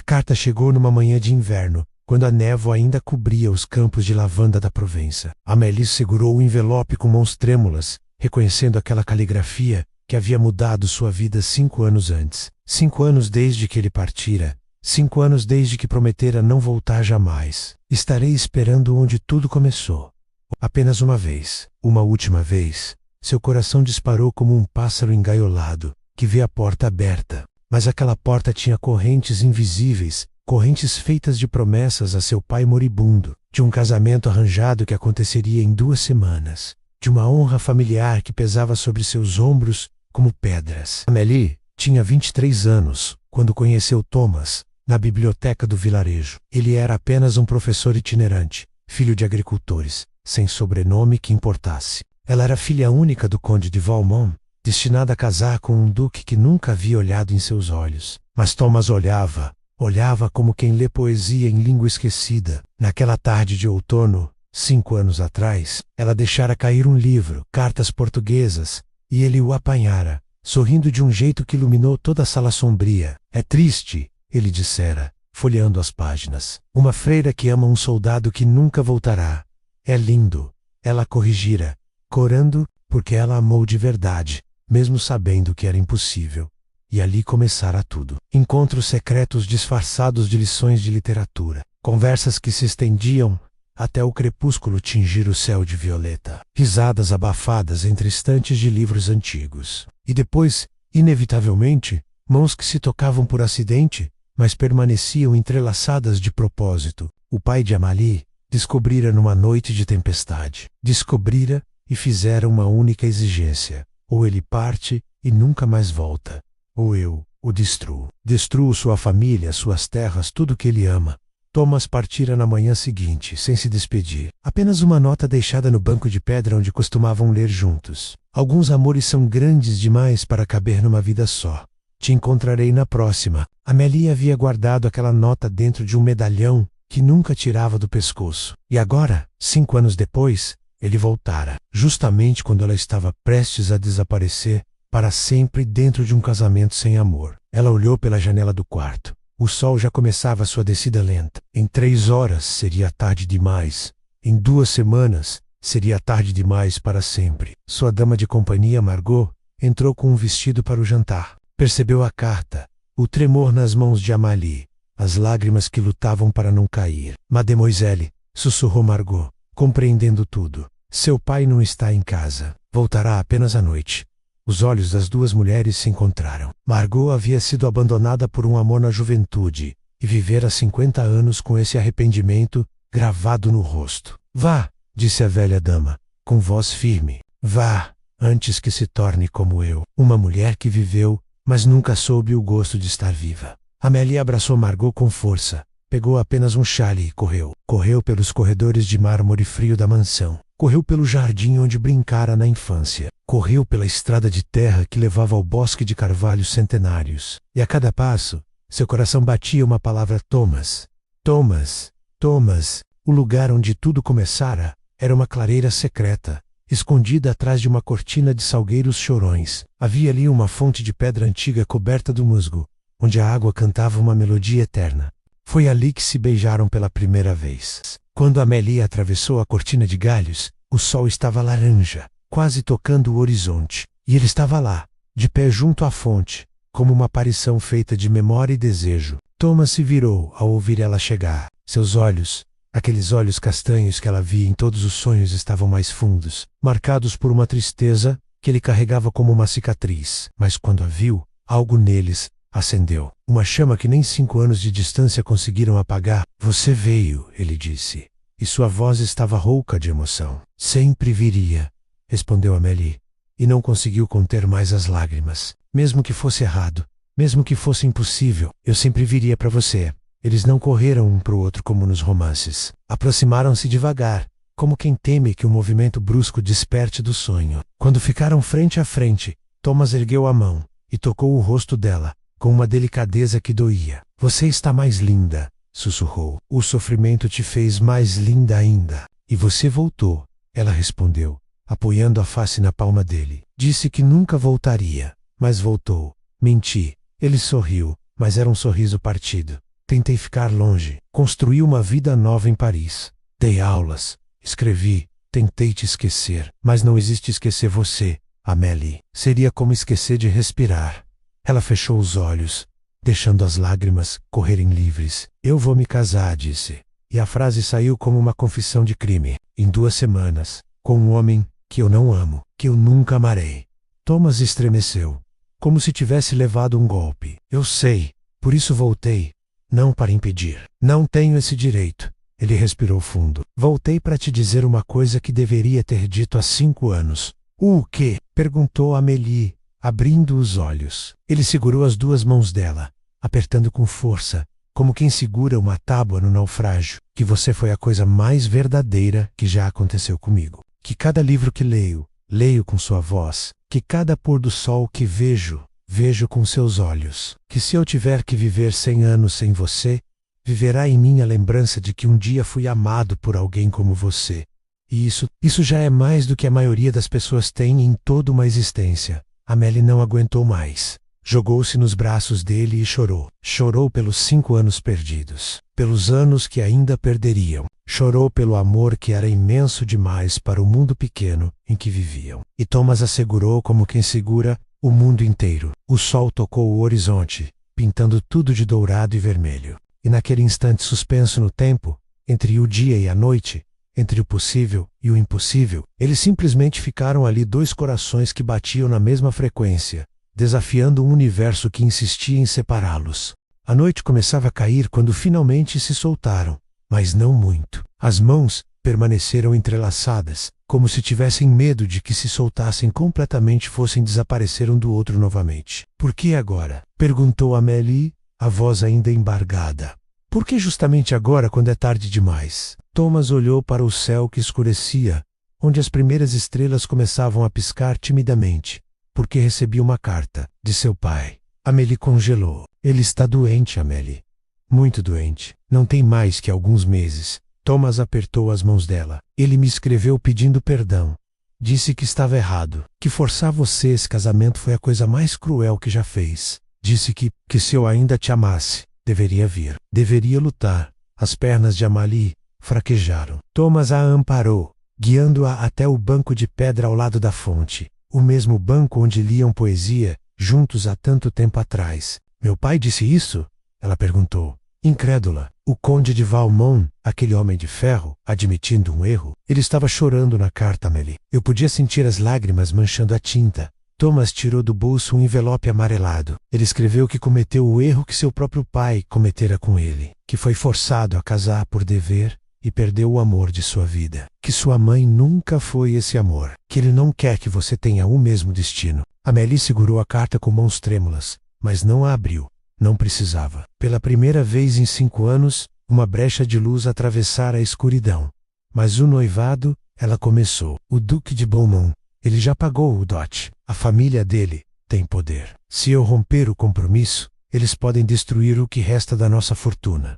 carta chegou numa manhã de inverno, quando a névoa ainda cobria os campos de lavanda da Provença. Amélie segurou o envelope com mãos trêmulas, reconhecendo aquela caligrafia que havia mudado sua vida 5 anos antes. 5 anos desde que ele partira. 5 anos desde que prometera não voltar jamais. Estarei esperando onde tudo começou. Apenas uma vez, uma última vez, seu coração disparou como um pássaro engaiolado, que vê a porta aberta. Mas aquela porta tinha correntes invisíveis, correntes feitas de promessas a seu pai moribundo, de um casamento arranjado que aconteceria em 2 semanas, de uma honra familiar que pesava sobre seus ombros como pedras. Amélie tinha 23 anos, quando conheceu Thomas, na biblioteca do vilarejo. Ele era apenas um professor itinerante, filho de agricultores, sem sobrenome que importasse. Ela era filha única do conde de Valmont, destinada a casar com um duque que nunca havia olhado em seus olhos. Mas Thomas olhava como quem lê poesia em língua esquecida. Naquela tarde de outono, 5 anos atrás, ela deixara cair um livro, cartas portuguesas, e ele o apanhara, sorrindo de um jeito que iluminou toda a sala sombria. É triste, ele dissera, folheando as páginas. Uma freira que ama um soldado que nunca voltará. É lindo, ela corrigira, corando, porque ela amou de verdade, mesmo sabendo que era impossível. E ali começara tudo. Encontros secretos disfarçados de lições de literatura. Conversas que se estendiam até o crepúsculo tingir o céu de violeta. Risadas abafadas entre estantes de livros antigos. E depois, inevitavelmente, mãos que se tocavam por acidente, mas permaneciam entrelaçadas de propósito. O pai de Amélie descobrira numa noite de tempestade. Descobrira e fizera uma única exigência. Ou ele parte e nunca mais volta, ou eu o destruo. Destruo sua família, suas terras, tudo que ele ama. Thomas partira na manhã seguinte, sem se despedir. Apenas uma nota deixada no banco de pedra onde costumavam ler juntos. Alguns amores são grandes demais para caber numa vida só. Te encontrarei na próxima. Amélie havia guardado aquela nota dentro de um medalhão que nunca tirava do pescoço. E agora, 5 anos depois, ele voltara, justamente quando ela estava prestes a desaparecer para sempre dentro de um casamento sem amor. Ela olhou pela janela do quarto. O sol já começava sua descida lenta. Em 3 horas seria tarde demais. Em 2 semanas seria tarde demais para sempre. Sua dama de companhia, Margot, entrou com um vestido para o jantar. Percebeu a carta, o tremor nas mãos de Amélie, as lágrimas que lutavam para não cair. Mademoiselle, sussurrou Margot, compreendendo tudo. Seu pai não está em casa. Voltará apenas à noite. Os olhos das 2 mulheres se encontraram. Margot havia sido abandonada por um amor na juventude e vivera 50 anos com esse arrependimento gravado no rosto. Vá, disse a velha dama, com voz firme. Vá, antes que se torne como eu, uma mulher que viveu, mas nunca soube o gosto de estar viva. Amélie abraçou Margot com força. Pegou apenas um chale e correu. Correu pelos corredores de mármore frio da mansão. Correu pelo jardim onde brincara na infância. Correu pela estrada de terra que levava ao bosque de carvalhos centenários. E a cada passo, seu coração batia uma palavra: Thomas. Thomas. Thomas. O lugar onde tudo começara era uma clareira secreta, escondida atrás de uma cortina de salgueiros chorões. Havia ali uma fonte de pedra antiga coberta do musgo, onde a água cantava uma melodia eterna. Foi ali que se beijaram pela primeira vez. Quando Amélie atravessou a cortina de galhos, o sol estava laranja, quase tocando o horizonte. E ele estava lá, de pé junto à fonte, como uma aparição feita de memória e desejo. Thomas se virou ao ouvir ela chegar. Seus olhos, aqueles olhos castanhos que ela via em todos os sonhos, estavam mais fundos, marcados por uma tristeza que ele carregava como uma cicatriz. Mas quando a viu, algo neles acendeu. Uma chama que nem 5 anos de distância conseguiram apagar. Você veio, ele disse. E sua voz estava rouca de emoção. Sempre viria, respondeu Amélie, e não conseguiu conter mais as lágrimas. Mesmo que fosse errado, mesmo que fosse impossível, eu sempre viria para você. Eles não correram um para o outro como nos romances. Aproximaram-se devagar, como quem teme que um movimento brusco desperte do sonho. Quando ficaram frente a frente, Thomas ergueu a mão e tocou o rosto dela, com uma delicadeza que doía. Você está mais linda, sussurrou. O sofrimento te fez mais linda ainda. E você voltou, ela respondeu, apoiando a face na palma dele. Disse que nunca voltaria, mas voltou. Menti. Ele sorriu, mas era um sorriso partido. Tentei ficar longe. Construí uma vida nova em Paris. Dei aulas. Escrevi. Tentei te esquecer. Mas não existe esquecer você, Amélie. Seria como esquecer de respirar. Ela fechou os olhos, deixando as lágrimas correrem livres. Eu vou me casar, disse. E a frase saiu como uma confissão de crime. Em 2 semanas, com um homem que eu não amo, que eu nunca amarei. Thomas estremeceu, como se tivesse levado um golpe. Eu sei, por isso voltei. Não para impedir. Não tenho esse direito. Ele respirou fundo. Voltei para te dizer uma coisa que deveria ter dito há 5 anos. O quê? Perguntou Amélie, abrindo os olhos. Ele segurou as 2 mãos dela, apertando com força, como quem segura uma tábua no naufrágio. Que você foi a coisa mais verdadeira que já aconteceu comigo. Que cada livro que leio, leio com sua voz. Que cada pôr do sol que vejo, vejo com seus olhos. Que se eu tiver que viver 100 anos sem você, viverá em mim a lembrança de que um dia fui amado por alguém como você. E isso já é mais do que a maioria das pessoas tem em toda uma existência. Amélie não aguentou mais. Jogou-se nos braços dele e chorou. Chorou pelos 5 anos perdidos. Pelos anos que ainda perderiam. Chorou pelo amor que era imenso demais para o mundo pequeno em que viviam. E Thomas a segurou como quem segura o mundo inteiro. O sol tocou o horizonte, pintando tudo de dourado e vermelho. E naquele instante suspenso no tempo, entre o dia e a noite, entre o possível e o impossível, eles simplesmente ficaram ali 2 corações que batiam na mesma frequência, desafiando um universo que insistia em separá-los. A noite começava a cair quando finalmente se soltaram, mas não muito. As mãos permaneceram entrelaçadas, como se tivessem medo de que se soltassem completamente fossem desaparecer um do outro novamente. Por que agora? Perguntou Amélie, a voz ainda embargada. Por que justamente agora, quando é tarde demais? Thomas olhou para o céu que escurecia, onde as primeiras estrelas começavam a piscar timidamente, porque recebia uma carta de seu pai. Amélie congelou. Ele está doente, Amélie. Muito doente. Não tem mais que alguns meses. Thomas apertou as mãos dela. Ele me escreveu pedindo perdão. Disse que estava errado, que forçar você esse casamento foi a coisa mais cruel que já fez. Disse que se eu ainda te amasse, deveria vir. Deveria lutar. As pernas de Amélie fraquejaram. Thomas a amparou, guiando-a até o banco de pedra ao lado da fonte. O mesmo banco onde liam poesia, juntos há tanto tempo atrás. Meu pai disse isso? Ela perguntou. Incrédula. O conde de Valmont, aquele homem de ferro, admitindo um erro, ele estava chorando na carta, Amélie. Eu podia sentir as lágrimas manchando a tinta. Thomas tirou do bolso um envelope amarelado. Ele escreveu que cometeu o erro que seu próprio pai cometera com ele, que foi forçado a casar por dever e perdeu o amor de sua vida, que sua mãe nunca foi esse amor, que ele não quer que você tenha o mesmo destino. Amélie segurou a carta com mãos trêmulas, mas não a abriu. Não precisava. Pela primeira vez em 5 anos, uma brecha de luz atravessara a escuridão. Mas o noivado, ela começou. O Duque de Beaumont, ele já pagou o dote. A família dele tem poder. Se eu romper o compromisso, eles podem destruir o que resta da nossa fortuna.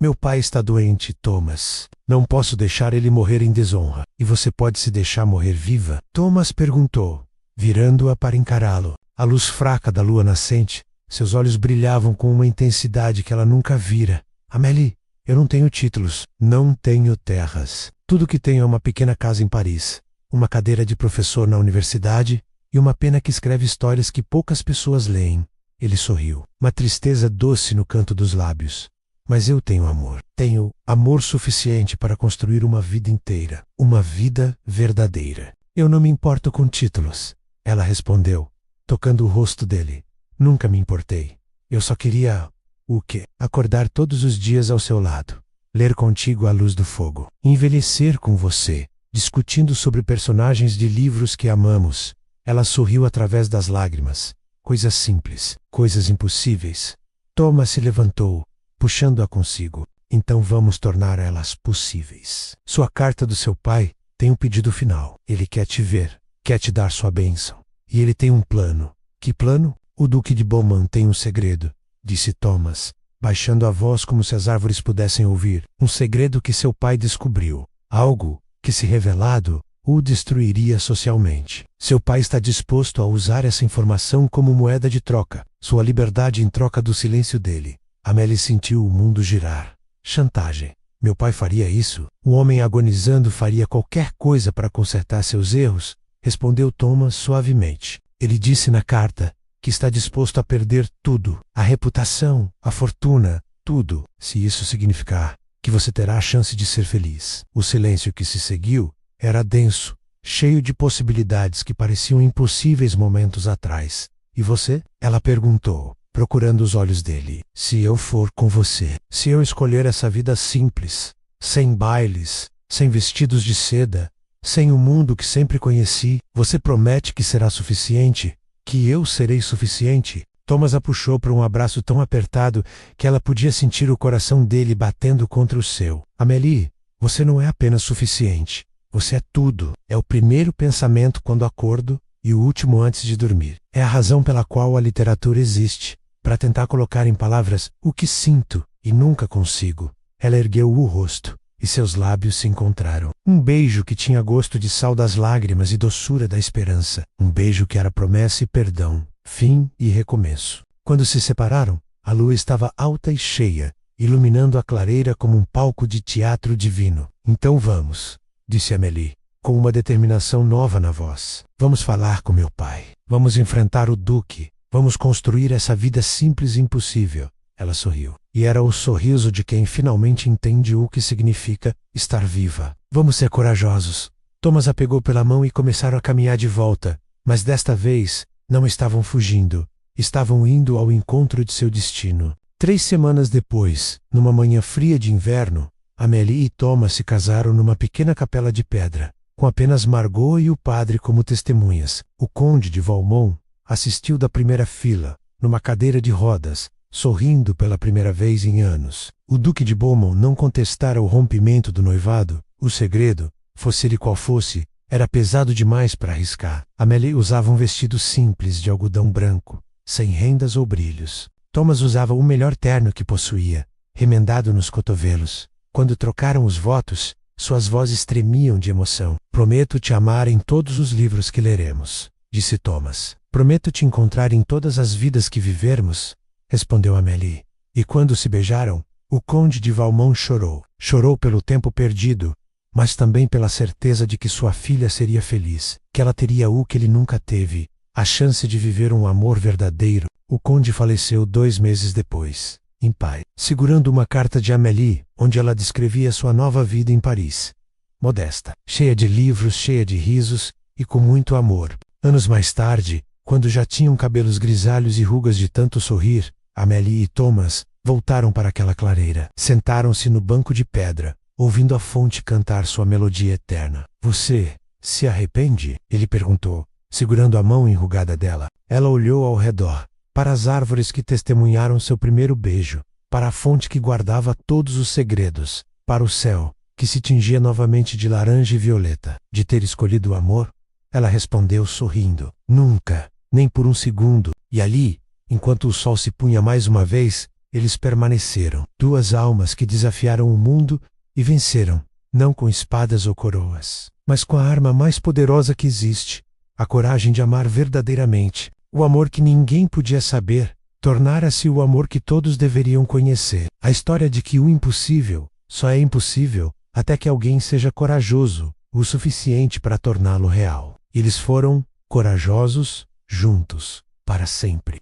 Meu pai está doente, Thomas. Não posso deixar ele morrer em desonra. E você pode se deixar morrer viva? Thomas perguntou, virando-a para encará-lo. A luz fraca da lua nascente, seus olhos brilhavam com uma intensidade que ela nunca vira. Amélie, eu não tenho títulos, não tenho terras. Tudo que tenho é uma pequena casa em Paris, uma cadeira de professor na universidade e uma pena que escreve histórias que poucas pessoas leem. Ele sorriu, uma tristeza doce no canto dos lábios. Mas eu tenho amor. Tenho amor suficiente para construir uma vida inteira, uma vida verdadeira. Eu não me importo com títulos, ela respondeu, tocando o rosto dele. Nunca me importei. Eu só queria... o quê? Acordar todos os dias ao seu lado. Ler contigo à luz do fogo. Envelhecer com você. Discutindo sobre personagens de livros que amamos. Ela sorriu através das lágrimas. Coisas simples. Coisas impossíveis. Thomas se levantou, puxando-a consigo. Então vamos tornar elas possíveis. Sua carta do seu pai tem um pedido final. Ele quer te ver. Quer te dar sua bênção. E ele tem um plano. Que plano? O Duque de Beaumont tem um segredo, disse Thomas, baixando a voz como se as árvores pudessem ouvir. Um segredo que seu pai descobriu. Algo que, se revelado, o destruiria socialmente. Seu pai está disposto a usar essa informação como moeda de troca, sua liberdade em troca do silêncio dele. Amélie sentiu o mundo girar. Chantagem. Meu pai faria isso? O homem agonizando faria qualquer coisa para consertar seus erros? Respondeu Thomas suavemente. Ele disse na carta que está disposto a perder tudo, a reputação, a fortuna, tudo, se isso significar que você terá a chance de ser feliz. O silêncio que se seguiu era denso, cheio de possibilidades que pareciam impossíveis momentos atrás. E você? Ela perguntou, procurando os olhos dele. Se eu for com você, se eu escolher essa vida simples, sem bailes, sem vestidos de seda, sem o mundo que sempre conheci, você promete que será suficiente? Que eu serei suficiente? Thomas a puxou para um abraço tão apertado que ela podia sentir o coração dele batendo contra o seu. Amélie, você não é apenas suficiente. Você é tudo. É o primeiro pensamento quando acordo e o último antes de dormir. É a razão pela qual a literatura existe, para tentar colocar em palavras o que sinto e nunca consigo. Ela ergueu o rosto e seus lábios se encontraram. Um beijo que tinha gosto de sal das lágrimas e doçura da esperança. Um beijo que era promessa e perdão, fim e recomeço. Quando se separaram, a lua estava alta e cheia, iluminando a clareira como um palco de teatro divino. Então vamos, disse Amélie, com uma determinação nova na voz. Vamos falar com meu pai. Vamos enfrentar o Duque. Vamos construir essa vida simples e impossível. Ela sorriu. E era o sorriso de quem finalmente entende o que significa estar viva. Vamos ser corajosos. Thomas a pegou pela mão e começaram a caminhar de volta. Mas desta vez, não estavam fugindo. Estavam indo ao encontro de seu destino. 3 semanas depois, numa manhã fria de inverno, Amélie e Thomas se casaram numa pequena capela de pedra, com apenas Margot e o padre como testemunhas. O conde de Valmont assistiu da primeira fila, numa cadeira de rodas, sorrindo pela primeira vez em anos. O duque de Beaumont não contestara o rompimento do noivado. O segredo, fosse ele qual fosse, era pesado demais para arriscar. Amélie usava um vestido simples de algodão branco, sem rendas ou brilhos. Thomas usava o melhor terno que possuía, remendado nos cotovelos. Quando trocaram os votos, suas vozes tremiam de emoção. Prometo te amar em todos os livros que leremos, disse Thomas. Prometo te encontrar em todas as vidas que vivermos, respondeu Amélie. E quando se beijaram, o conde de Valmont chorou. Chorou pelo tempo perdido, mas também pela certeza de que sua filha seria feliz, que ela teria o que ele nunca teve, a chance de viver um amor verdadeiro. O conde faleceu 2 meses depois, em paz, segurando uma carta de Amélie, onde ela descrevia sua nova vida em Paris. Modesta, cheia de livros, cheia de risos e com muito amor. Anos mais tarde, quando já tinham cabelos grisalhos e rugas de tanto sorrir, Amélie e Thomas voltaram para aquela clareira. Sentaram-se no banco de pedra, ouvindo a fonte cantar sua melodia eterna. Você se arrepende? Ele perguntou, segurando a mão enrugada dela. Ela olhou ao redor, para as árvores que testemunharam seu primeiro beijo, para a fonte que guardava todos os segredos, para o céu, que se tingia novamente de laranja e violeta. De ter escolhido o amor? Ela respondeu sorrindo. Nunca, nem por um segundo. E ali, enquanto o sol se punha mais uma vez, eles permaneceram. 2 almas que desafiaram o mundo e venceram, não com espadas ou coroas, mas com a arma mais poderosa que existe, a coragem de amar verdadeiramente. O amor que ninguém podia saber, tornara-se o amor que todos deveriam conhecer. A história de que o impossível só é impossível até que alguém seja corajoso o suficiente para torná-lo real. Eles foram corajosos juntos, para sempre.